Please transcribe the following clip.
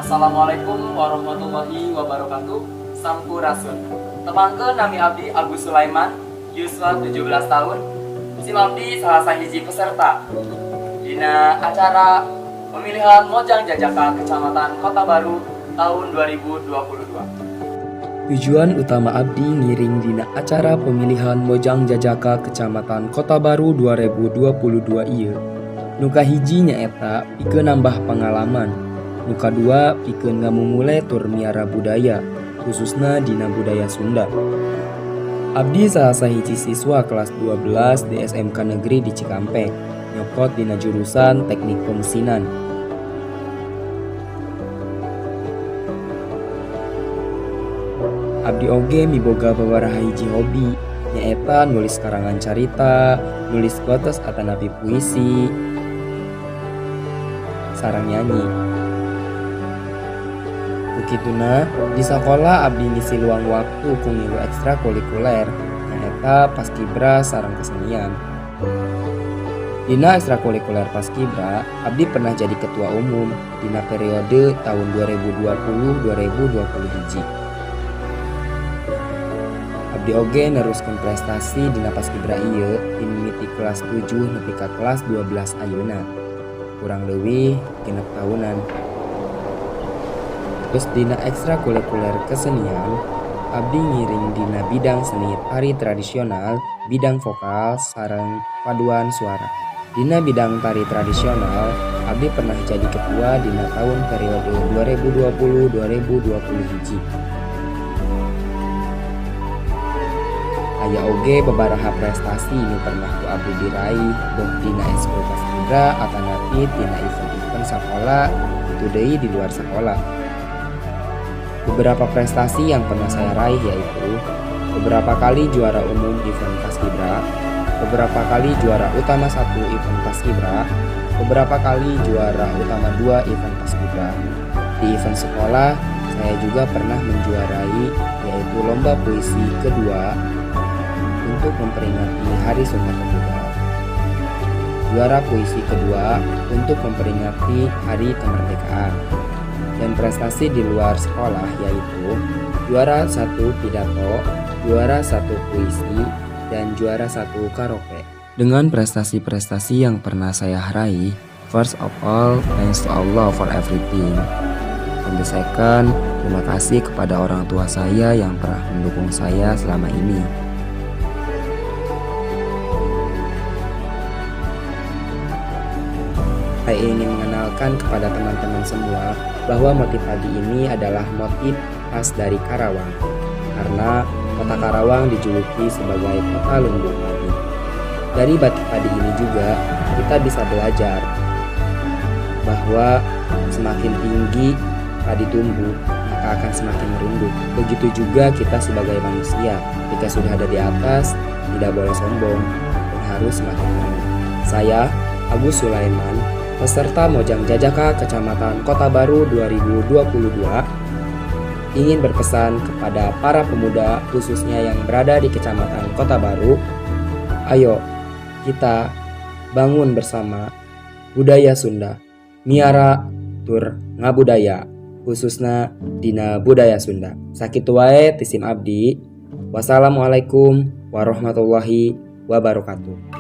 Assalamualaikum warahmatullahi wabarakatuh. Sampurasun. Temangkeun nami abdi Agus Sulaiman, yuswa 17 tahun. Sim abdi salah sahiji peserta dina acara pemilihan Mojang Jajaka Kecamatan Kota Baru tahun 2022. Tujuan utama abdi ngiring dina acara pemilihan Mojang Jajaka Kecamatan Kota Baru 2022 ieu. Nuka hiji nyaeta pikeun nambah pengalaman. Nuka dua pikeun ngamumule tur miara budaya, khususna dina budaya Sunda. Abdi salah sahiji siswa kelas 12 di SMK Negeri di Cikampek, nyokot dina jurusan Teknik Pemesinan. Abdi oge miboga babaraha hiji hobi, nyaeta nulis karangan carita, nulis quotes atanapi puisi, sareng nyanyi. Begituna, di sekolah abdi ngisi luang waktu ku ngilu ekstrakurikuler, nyaeta paskibra sareng kesenian. Dina ekstrakurikuler paskibra, abdi pernah jadi ketua umum dina periode tahun 2020-2021. Abdi oge neruskeun prestasi dina paskibra ieu di mimiti kelas 7 nepi ka kelas 12 ayeuna. Kurang leuwih genep tahunan. Terus dina ekstrakurikuler kesenian, abdi ngiring dina bidang seni tari tradisional, bidang vokal, sareng paduan suara. Dina bidang tari tradisional, abdi pernah jadi ketua dina tahun periode 2020-2021. Aya oge babaraha prestasi nu pernah ku abdi diraih boh dina ekskul paskibra atanapi dina event-event sakola itu deui di luar sekolah. Beberapa prestasi yang pernah saya raih yaitu beberapa kali juara umum event paskibra, beberapa kali juara utama 1 event paskibra, beberapa kali juara utama 2 event paskibra. Di event sekolah, saya juga pernah menjuarai yaitu lomba puisi kedua untuk memperingati Hari Sumpah Pemuda. Juara puisi kedua untuk memperingati Hari Kemerdekaan. Dan prestasi di luar sekolah yaitu juara 1 pidato, juara 1 puisi, dan juara 1 karaoke. Dengan prestasi-prestasi yang pernah saya raih, first of all, thanks to Allah for everything. And the second, terima kasih kepada orang tua saya yang pernah mendukung saya selama ini. Saya ingin mengenalkan kepada teman-teman semua bahwa motif padi ini adalah motif khas dari Karawang, karena kota Karawang dijuluki sebagai kota lumbung padi. Dari batik padi ini juga kita bisa belajar bahwa semakin tinggi padi tumbuh, maka akan semakin merunduk. Begitu juga kita sebagai manusia, jika sudah ada di atas, tidak boleh sombong dan harus semakin merunduk. Saya, Agus Sulaiman, peserta Mojang Jajaka Kecamatan Kota Baru 2022, ingin berpesan kepada para pemuda khususnya yang berada di Kecamatan Kota Baru, ayo kita bangun bersama budaya Sunda, miara tur ngabudaya, khususnya dina budaya Sunda. Sakitu wae ti sim abdi. Wassalamualaikum warahmatullahi wabarakatuh.